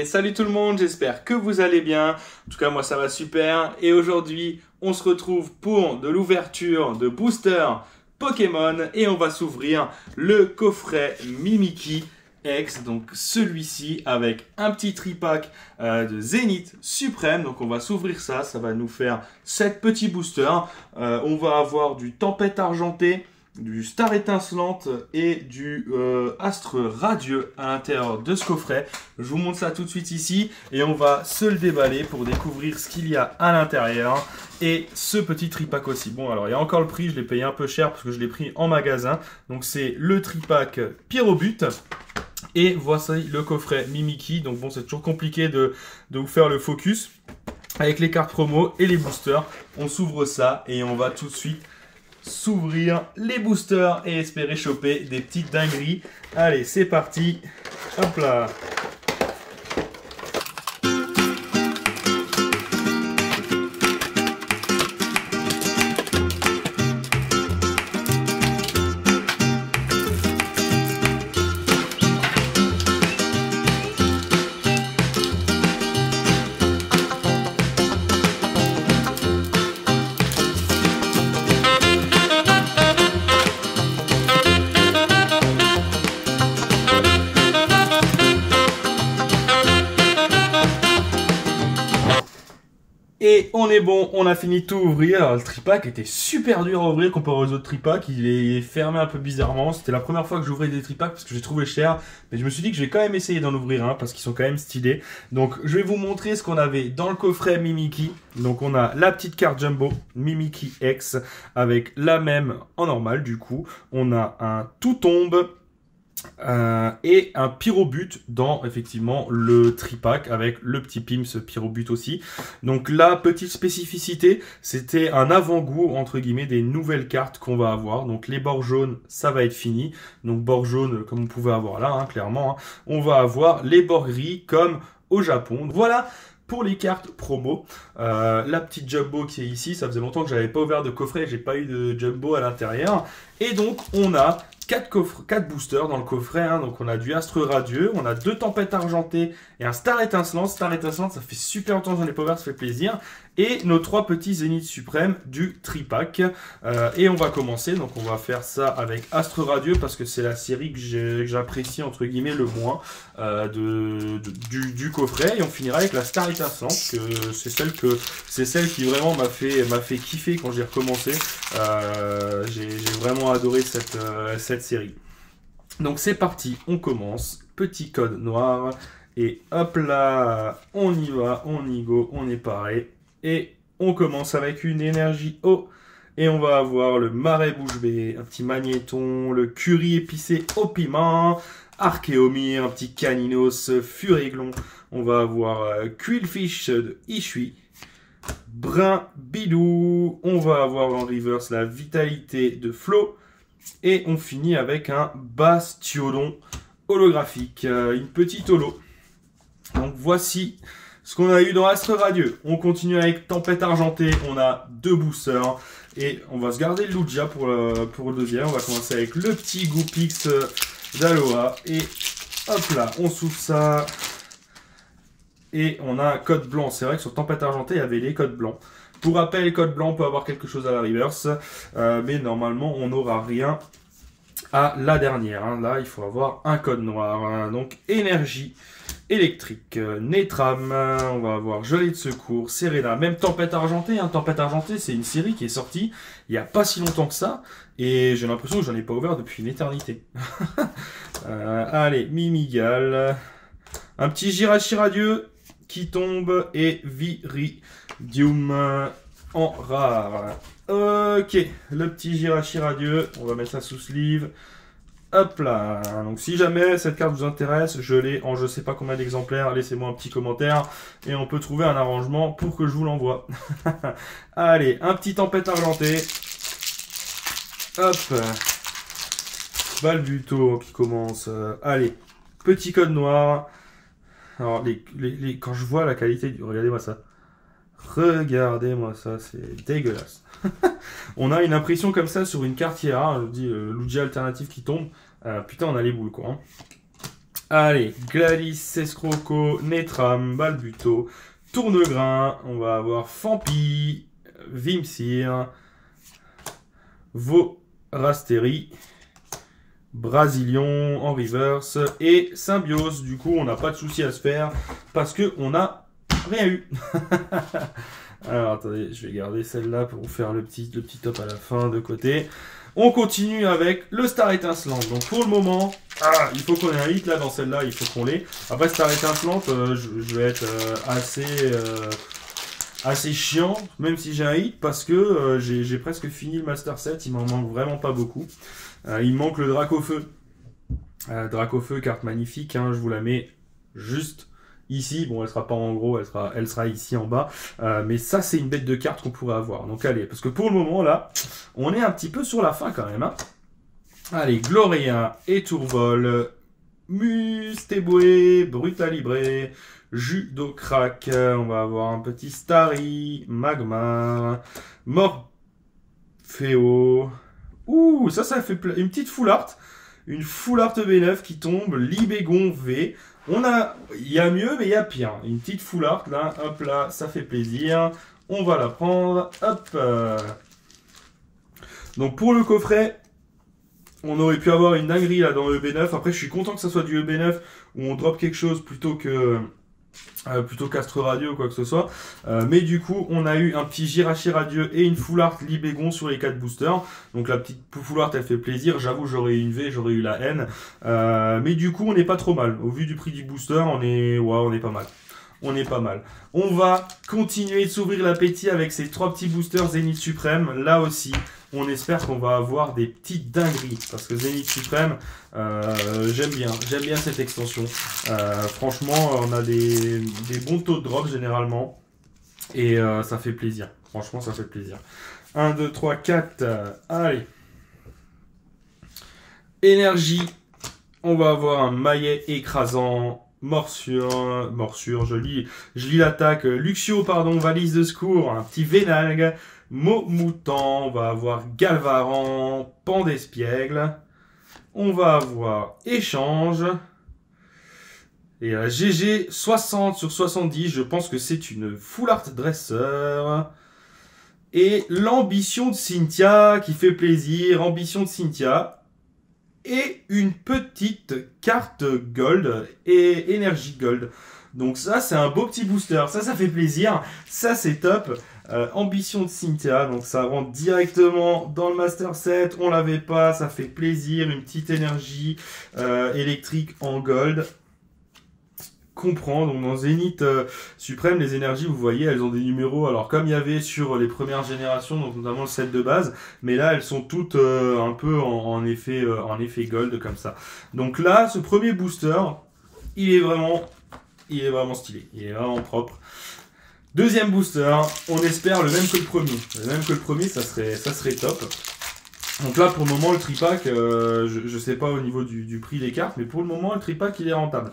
salut tout le monde, j'espère que vous allez bien. En tout cas, moi ça va super. Et aujourd'hui, on se retrouve pour de l'ouverture de booster Pokémon. Et on va s'ouvrir le coffret Mimikyu X. Donc celui-ci avec un petit tripack de Zénith Suprême. Donc on va s'ouvrir ça, ça va nous faire 7 petits boosters. On va avoir du Tempête Argentée, du Star Étincelante et du Astre Radieux à l'intérieur de ce coffret. Je vous montre ça tout de suite ici et on va se le déballer pour découvrir ce qu'il y a à l'intérieur et ce petit tripack aussi. Bon, alors il y a encore le prix, je l'ai payé un peu cher parce que je l'ai pris en magasin. Donc c'est le tripack Pyrobut. Et voici le coffret Mimikyu. Donc bon, c'est toujours compliqué de vous faire le focus avec les cartes promo et les boosters. On s'ouvre ça et on va tout de suite s'ouvrir les boosters et espérer choper des petites dingueries. Allez, c'est parti. Hop là. Et on est bon, on a fini de tout ouvrir. Alors, le tripack était super dur à ouvrir comparé aux autres tripacks. Il est fermé un peu bizarrement. C'était la première fois que j'ouvrais des tripacks parce que j'ai trouvé cher. Mais je me suis dit que je vais quand même essayer d'en ouvrir un parce qu'ils sont quand même stylés. Donc je vais vous montrer ce qu'on avait dans le coffret Mimikyu. Donc on a la petite carte Jumbo Mimikyu X avec la même en normal du coup. On a un tout tombe. Et un Pyrobut dans effectivement le tripack avec le petit Pims Pyrobut aussi. Donc la petite spécificité, c'était un avant-goût entre guillemets des nouvelles cartes qu'on va avoir. Donc les bords jaunes, ça va être fini. Donc bords jaunes comme vous pouvez avoir là, hein, clairement. Hein. On va avoir les bords gris comme au Japon. Voilà pour les cartes promo. La petite Jumbo qui est ici, ça faisait longtemps que j'avais pas ouvert de coffret, j'ai pas eu de Jumbo à l'intérieur. Et donc on a 4 boosters dans le coffret, hein. Donc on a du Astre Radieux, on a 2 Tempêtes Argentées et un Star Étincelant. Star Étincelant, ça fait super longtemps que j'en ai pas ouvert, ça fait plaisir. Et nos 3 petits Zénith Suprême du tripack. Et on va commencer, donc on va faire ça avec Astre Radieux parce que c'est la série que j'apprécie entre guillemets le moins du coffret. Et on finira avec la Star Étincelante, que c'est celle qui vraiment m'a fait kiffer quand j'ai recommencé. J'ai vraiment adoré cette série. Donc c'est parti, on commence. Petit code noir. Et hop là, on y va, on y go, on est paré. Et on commence avec une énergie eau. Et on va avoir le marais bouche bée, un petit magnéton, le curry épicé au piment, Archéomir, un petit caninos, furéglon. On va avoir Quillfish de Ishui, Brun Bidou. On va avoir en reverse la vitalité de Flo. Et on finit avec un Bastiodon holographique, une petite holo. Donc voici ce qu'on a eu dans Astre Radieux. On continue avec Tempête Argentée. On a 2 boosters. Et on va se garder le Lugia pour le deuxième. On va commencer avec le petit Goopix d'Aloha. Et hop là, on s'ouvre ça. Et on a un code blanc. C'est vrai que sur Tempête Argentée, il y avait les codes blancs. Pour rappel, code blanc, on peut avoir quelque chose à la reverse. Mais normalement, on n'aura rien à la dernière. Hein. Là, il faut avoir un code noir. Hein. Donc, énergie électrique, Netram, on va avoir Gelée de secours, Serena, même Tempête Argentée. Hein. Tempête Argentée, c'est une série qui est sortie il n'y a pas si longtemps que ça. Et j'ai l'impression que j'en ai pas ouvert depuis une éternité. Allez, Mimigal. Un petit Jirachi Radieux qui tombe et Viridium en rare. Ok, le petit Jirachi Radieux, on va mettre ça sous sleeve. Hop là, donc si jamais cette carte vous intéresse, je l'ai en je sais pas combien d'exemplaires, laissez-moi un petit commentaire et on peut trouver un arrangement pour que je vous l'envoie. Allez, un petit Tempête Argentée. Hop, Balbuto qui commence. Allez, petit code noir. Alors, quand je vois la qualité, regardez-moi ça. Regardez-moi ça, c'est dégueulasse. On a une impression comme ça sur une carte IRA, je vous dis Lugia alternative qui tombe. Putain, on a les boules quoi. Hein. Allez, Gladys, Escroco, Netram, Balbuto, Tournegrain. On va avoir Fampi, Vimsir, Vorasteri, Brasilion en reverse et Symbiose. Du coup, on n'a pas de souci à se faire parce qu'on n'a rien eu. Alors, attendez, je vais garder celle-là pour vous faire le petit top à la fin de côté. On continue avec le Star Étincelante. Donc, pour le moment, il faut qu'on ait un hit là dans celle-là, il faut qu'on l'ait. Après, Star Étincelante, je vais être assez chiant, même si j'ai un hit, parce que j'ai presque fini le Master Set, il m'en manque vraiment pas beaucoup. Il me manque le Dracofeu. Dracofeu, carte magnifique, hein, je vous la mets juste ici. Bon, elle sera pas en gros, elle sera ici en bas. Mais ça, c'est une bête de carte qu'on pourrait avoir. Donc allez, parce que pour le moment, là, on est un petit peu sur la fin quand même. Hein. Allez, Gloria, Étourvol, Mustéboué, Brutalibré, Judocrack, on va avoir un petit Starry, Magmar, Morpheo. Ouh, ça fait une petite full art. Une full art B9 qui tombe, Libégon V. Il y a mieux, mais il y a pire. Une petite full art, là, hop là, ça fait plaisir. On va la prendre, hop. Donc pour le coffret, on aurait pu avoir une dinguerie là dans le EB9. Après, je suis content que ça soit du EB9 où on drop quelque chose plutôt qu'Astre Radio ou quoi que ce soit. Mais du coup, on a eu un petit Girachi Radieux et une full art Libégon sur les 4 boosters. Donc la petite full art, elle fait plaisir. J'avoue, j'aurais eu une V, j'aurais eu la N. Mais du coup, on n'est pas trop mal. Au vu du prix du booster, on est pas mal. On est pas mal. On va continuer de s'ouvrir l'appétit avec ces 3 petits boosters Zénith Suprême. Là aussi, on espère qu'on va avoir des petites dingueries. Parce que Zénith Suprême, j'aime bien cette extension. Franchement, on a des bons taux de drop généralement. Et ça fait plaisir. Franchement, ça fait plaisir. 1, 2, 3, 4. Allez. Énergie. On va avoir un maillet écrasant. Morsure, je lis l'attaque. Luxio, pardon, valise de secours, un petit Vénalgue, Moutant, on va avoir Galvaran, Pan d'Espiègle, on va avoir Échange, et la GG 60 sur 70, je pense que c'est une full art dresseur, et l'ambition de Cynthia, qui fait plaisir, ambition de Cynthia, et une petite carte gold et énergie gold. Donc ça, c'est un beau petit booster. Ça fait plaisir. Ça, c'est top. Ambition de Cynthia. Donc ça rentre directement dans le Master Set. On l'avait pas. Ça fait plaisir. Une petite énergie électrique en gold. Comprend. Donc dans Zénith Suprême, les énergies, vous voyez, elles ont des numéros. Alors comme il y avait sur les premières générations, donc notamment le set de base, mais là elles sont toutes un peu en effet gold comme ça. Donc là, ce premier booster, il est vraiment stylé, il est vraiment propre. Deuxième booster, on espère le même que le premier. Le même que le premier, ça serait top. Donc là, pour le moment, le tripack, je sais pas au niveau du prix des cartes, mais pour le moment, le tripack, il est rentable.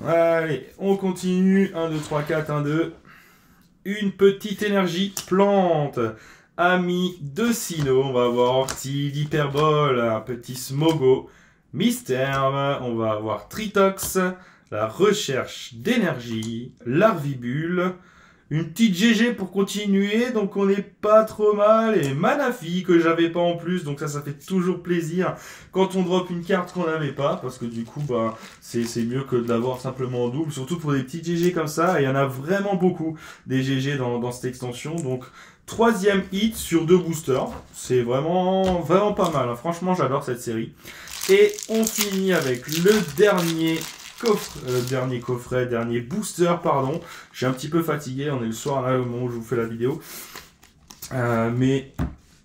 Allez, on continue. 1, 2, 3, 4, 1, 2. Une petite énergie plante. Ami de Sino. On va avoir Orti, l'Hyperbole, un petit Smogo, Mystère. On va avoir Tritox, la recherche d'énergie, Larvibule. Une petite GG pour continuer, donc on n'est pas trop mal. Et Manafi que j'avais pas en plus, donc ça fait toujours plaisir quand on drop une carte qu'on n'avait pas, parce que du coup bah c'est mieux que d'avoir simplement en double, surtout pour des petits GG comme ça. Et il y en a vraiment beaucoup des GG dans cette extension. Donc troisième hit sur 2 boosters, c'est vraiment pas mal. Hein. Franchement, j'adore cette série. Et on finit avec le dernier booster, pardon. Je suis un petit peu fatigué, on est le soir là au moment où je vous fais la vidéo. Mais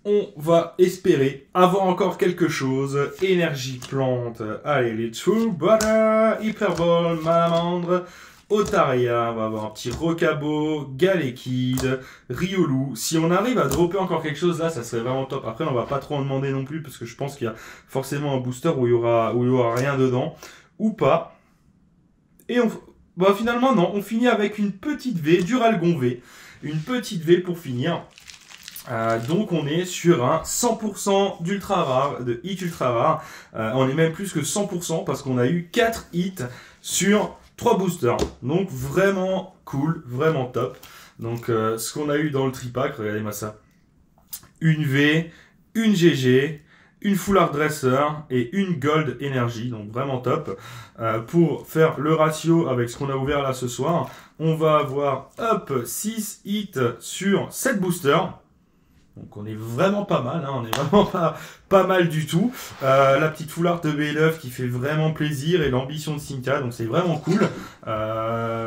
on va espérer avoir encore quelque chose. Énergie plante. Allez, les True Butter, Hyperbole, Malamandre, Otaria. On va avoir un petit Rocabo, Galekid, Riolu. Si on arrive à dropper encore quelque chose là, ça serait vraiment top. Après, on va pas trop en demander non plus, parce que je pense qu'il y a forcément un booster où il y aura rien dedans. Ou pas. Et finalement, non, on finit avec une petite V, Duralgon V. Une petite V pour finir. Donc on est sur un 100% d'ultra rare, de hit ultra rare. On est même plus que 100% parce qu'on a eu 4 hits sur 3 boosters. Donc vraiment cool, vraiment top. Donc ce qu'on a eu dans le tripack, regardez-moi ça. Une V, une GG, une Full Art Dresser et une Gold Energy, donc vraiment top. Pour faire le ratio avec ce qu'on a ouvert là ce soir, on va avoir hop 6 hits sur 7 boosters. Donc on est vraiment pas mal, hein, on est vraiment pas mal du tout. La petite Full Art de BLF qui fait vraiment plaisir et l'ambition de Cynthia, donc c'est vraiment cool.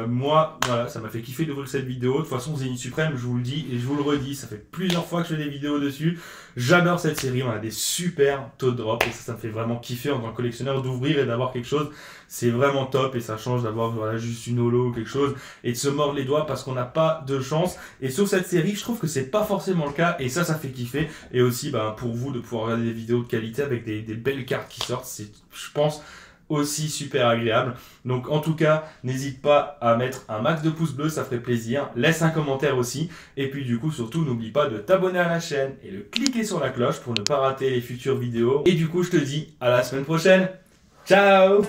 Moi, voilà, ça m'a fait kiffer d'ouvrir cette vidéo. De toute façon, Zénith Suprême, je vous le dis et je vous le redis, ça fait plusieurs fois que je fais des vidéos dessus. J'adore cette série, on a des super taux de drop et ça me fait vraiment kiffer en tant que collectionneur d'ouvrir et d'avoir quelque chose. C'est vraiment top et ça change d'avoir voilà, juste une holo ou quelque chose et de se mordre les doigts parce qu'on n'a pas de chance. Et sur cette série, je trouve que c'est pas forcément le cas et ça fait kiffer. Et aussi pour vous de pouvoir regarder des vidéos de qualité avec des belles cartes qui sortent, c'est je pense aussi super agréable. Donc en tout cas, n'hésite pas à mettre un max de pouces bleus, ça ferait plaisir. Laisse un commentaire aussi. Et puis du coup, surtout, n'oublie pas de t'abonner à la chaîne et de cliquer sur la cloche pour ne pas rater les futures vidéos. Et du coup, je te dis à la semaine prochaine. Ciao!